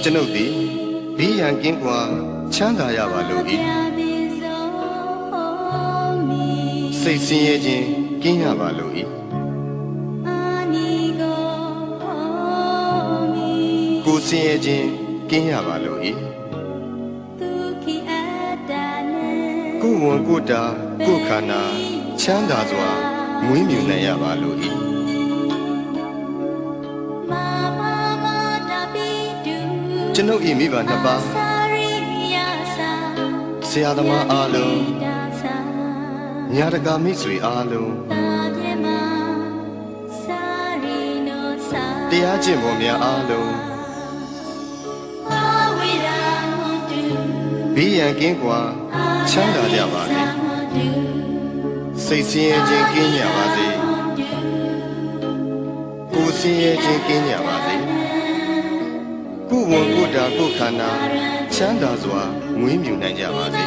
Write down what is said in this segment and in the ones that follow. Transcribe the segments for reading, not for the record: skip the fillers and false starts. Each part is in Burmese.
ကျွန်ုပ်သည်ဘေးရန်ကင်းကွာချမ်းသာရပါလို့၏စိတ်ဆင်းရဲခြင်းကင်းရပါလို့၏ကိုယ်ဆင်းရဲခြင်းကင်းရပါလို့၏ကိုယ်ဝန်ကိုယ်တာကိုယ်ခန္ဓာချမ်းသာစွာမွေးမြူနိုင်ရပါလို့၏ကျွန်ုပ်၏မိဘနှစ်ပါးဆရာသမားအားလုံးညာတကာမိတ်ဆွေအားလုံးတရားကျင့်ပေါ်များအားလုံးဘေးရန်ကင်းကွာချမ်းသာကြပါစေစိတ်ဆင်းရဲခြင်းကင်းကြပါစေကိုယ်ဆင်းရဲခြင်းကင်းကြပါစေကိုယ်ဝန်ကိုယ်တာကိုယ်ခန္ဓာချမ်းသာစွာမွေးမြူနိုင်ကြပါစေ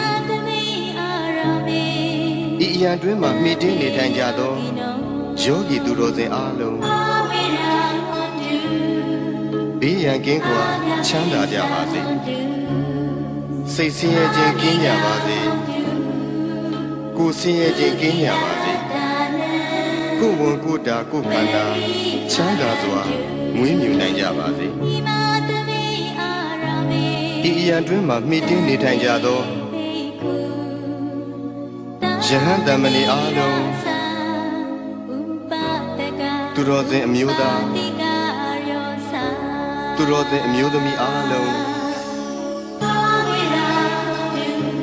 ဤအရာတွင်မှမှီတင်းနေထိုင်ကြသောယောဂီသူတော်စင်အားလုံးဘေးရန်ကင်းကွာချမ်းသာကြပါစေစိတ်ဆင်းရဲခြင်းကင်းကြပါစေကိုယ်ဆင်းရဲခြင်းကင်းကြပါစေကိုယ်ဝန်ကိုယ်တာကိုယ်ခန္ဓာချမ်းသာစွာမွေးမြူနိုင်ကြပါစေဤအရာတွင်မှမှီတင်းနေထိုင်ကြသောယဟန်တမဏေအားလုံးသူတော်စင်အမျိုးသားသူတော်စင်အမျိုးသမီးအားလုံး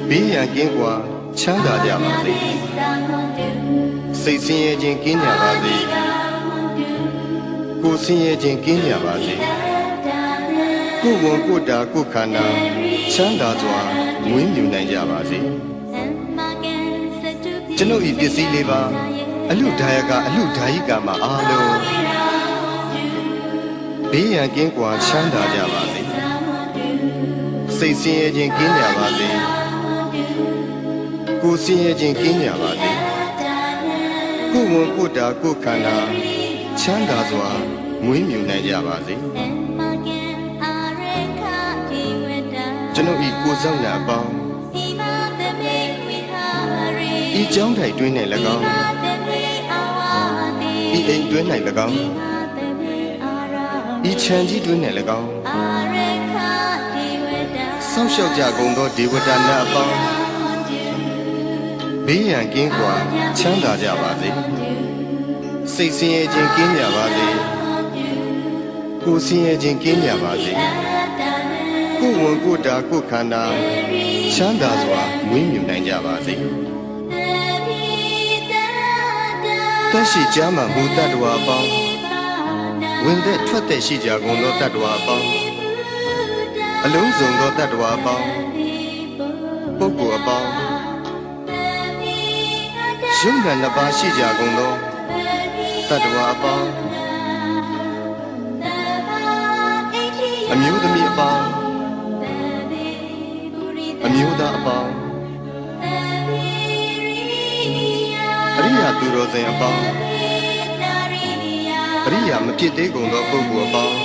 ဘေးရန်ကင်းကွာချမ်းသာကြပါစေစိတ်ဆင်းရဲခြင်းကင်းကြပါစေကိုယ်ဆင်းရဲခြင်းကင်းကြပါစေကိုယ်ဝန်ကိုယ်တာကိုယ်ခန္ဓာချမ်းသာစွာမွေးမြူနိုင်ကြပါစေကျွန်ုပ်၏ပစ္စည်းလေးပါအလူဒါယကအလူဒါယိကာမှာအားလုံးဘေးရန်ကင်းကွာချမ်းသာကြပါစေစိတ်ဆင်းရဲခြင်းကင်းကြပါစေကိုယ်ဆင်းရဲခြင်းကင်းကြပါစေကိုယ်ဝန်ကိုယ်တာကိုယ်ခန္ဓာချမ်းသာစွာမွေးမြူနိုင်ကြပါစေကျွန်ုပ်၏ကိုယ်ဆောင်ရာအပေါင်းဤကြောင်းထိုင်တွင်း၌၎င်းဤအိမ်တွင်း၌၎င်းဤခြံကြီးတွင်း၌၎င်းဆောက်ရှောက်ကြကုန်သောဒေဝတာနာအပေါင်းဘေးရန်ကင်းကွာချမ်းသာကြပါစေစိတ်ဆင်းရဲခြင်းကင်းကြပါစေကိုယ်ဆင်းရဲခြင်းကင်းကြပါစေကိုယ်ဝန်ကိုယ်တာကိုယ်ခန္ဓာချမ်းသာစွာမွေးမြူနိုင်ကြပါစေသက်ရှိကြမှာမူတ္တဝါအပေါင်းဝင်သက်ထွက်သက်ရှိကြကုန်သောတတ္တဝါအပေါင်းအလုံးစုံသောတတ္တဝါအပေါင်းပုဂ္ဂိုလ်အပေါင်းယုံနာနှစ်ပါးရှိကြကုန်သောတတ္တဝါအပေါင်းအမျိုးသမီးအပေါင်းအမျိုးသားအပေါင်းအရိယာသူတော်စင်အပေါင်းအရိယာမဖြစ်သေးကုန်သောပုဂ္ဂိုလ်အပေါင်း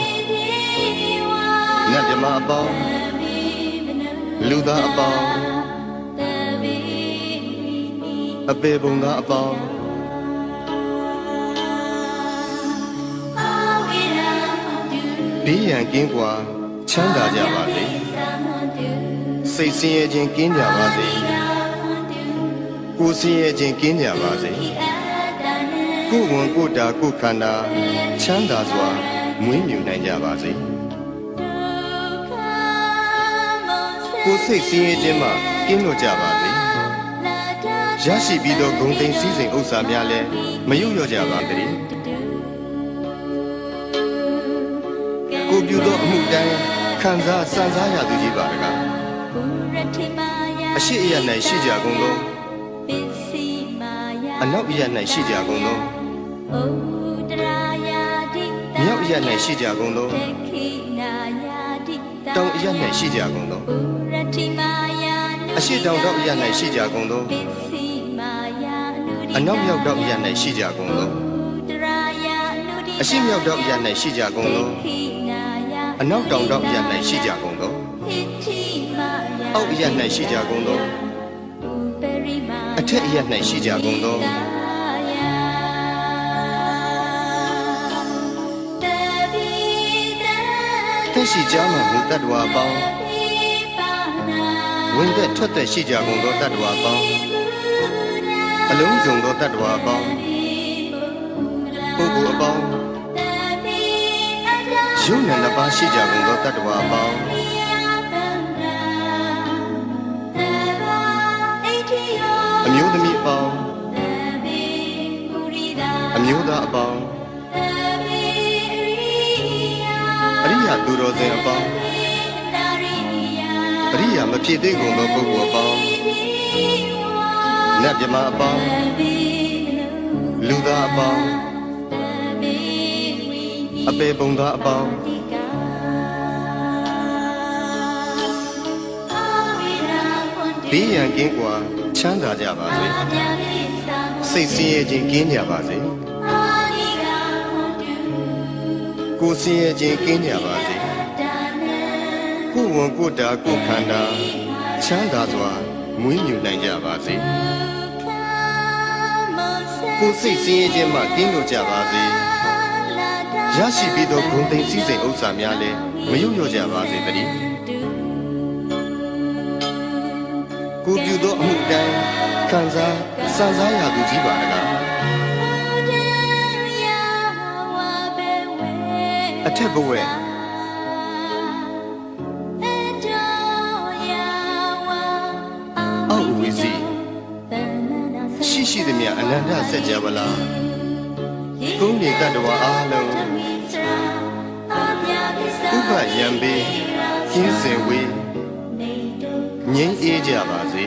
နတ်မြမအပေါင်းလူသားအပေါင်းအပေပုံသားအပေါင်းဘေးရန်ကင်းကွာချမ်းသာကြပါစေစိတ်ဆင်းရဲခြင်းကင်းကြပါစေကိုယ်ဆင်းရဲခြင်းကင်းကြပါစေကိုယ်ဝန်ကိုယ်တာကိုယ်ခန္ဓာချမ်းသာစွာမွေးမြူနိုင်ကြပါစေကိုယ်စိတ်ဆင်းရဲခြင်းမှကင်းလွတ်ကြပါစေရရှိပြီးသောဂုဏ်သိမ်းစည်းစိမ်ဥစ္စာများလည်းမယုတ်လျော့ကြပါစေကိုပြုသောအမှုတိုင်းခံစားစံစားရသူကြီးပါတကားအရှိအယ၌ရှိကြကုန်သောအနောက်အယ၌ရှိကြကုန်သောမြောက်အယ၌ရှိကြကုန်သောတောင်အယ၌ရှိကြကုန်သောအရှိတောင်တောင်အယ၌ရှိကြကုန်သောအနောက်မြောက်တောင်အယ၌ရှိကြကုန်သောအရှိမြောက်တောင်အယ၌ရှိကြကုန်သော အနောက်တောင်တောင်ရ၌ရှိကြကုန်သောအောက်ရ၌ရှိကြကုန်သောအထက်ရ၌ရှိကြကုန်သောသက်ရှိကြမှမူတတ္တဝါပေါင်းဝင်သက်ထွက်သက်ရှိကြကုန်သောတတ္တဝါပေါင်းအလုံးစုံသောတတ္တဝါပေါင်းပုဂ္ဂိုလ်အပေါင်းယုံနဲ့နှစ်ပါးရှိကြကုန်သောတတ္တဝါပေါင်းအမျိုးသမီးအပေါင်းအမျိုးသားအပေါင်းအရိယာသူတော်စင်အပေါင်းအရိယာမဖြစ်သေးကုန်သောပုဂ္ဂိုလ်အပေါင်းနတ်မြမအပေါင်းလူသားအပေါင်းအပေပုံသားအပေါင်းဘေးရန်ကင်းကွာချမ်းသာကြပါစေစိတ်ဆင်းရဲခြင်းကင်းကြပါစေကိုယ်ဆင်းရဲခြင်းကင်းကြပါစေကိုယ်ဝန်ကိုယ်တာကိုယ်ခန္ဓာချမ်းသာစွာမွေးမြူနိုင်ကြပါစေကိုယ်စိတ်ဆင်းရဲခြင်းမှကင်းလို့ကြပါစေရရှိပြီးသောဂုဏ်သိမ်းစည်းစိမ်ဥစ္စာများလည်းမယုတ်လျော့ကြပါစေတည်းကိုပြုသောအမှုတိုင်းခံစားစံစားရသူကြီးပါတကားအထက်ဘဝအောက်ဝီစီရှိသည်မြအနန္တဆက်ကြပါလားကုန်းနေတတ္တဝါအားလုံးဥပယံပေကင်းစင်ဝေးငြိမ်းအေးကြပါစေ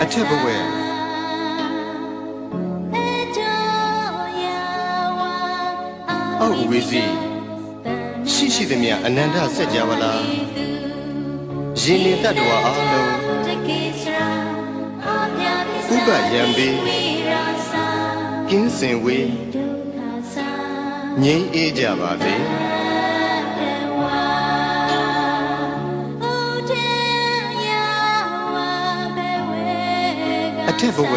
အထက်ဘဝအောက်ဝီစီရှိသည်မြအနန္တဆက်ကြပါလားရင်နေတတ္တဝါအားလုံးဥပယံပေကင်းစင်ဝေးငြိမ်းအေးကြပါစေအထက်ဘဝ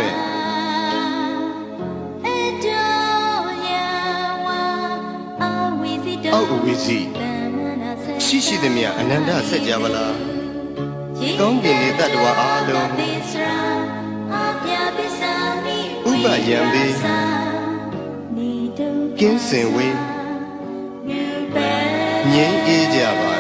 အောက်ဝီစီရှိသည်မြအနန္တဆက်ကြပါလားကောင်းကင်နေတတ္တဝါအားလုံးဥပယံပေကင်းစင်ဝေးငြိမ်းအေးကြပါ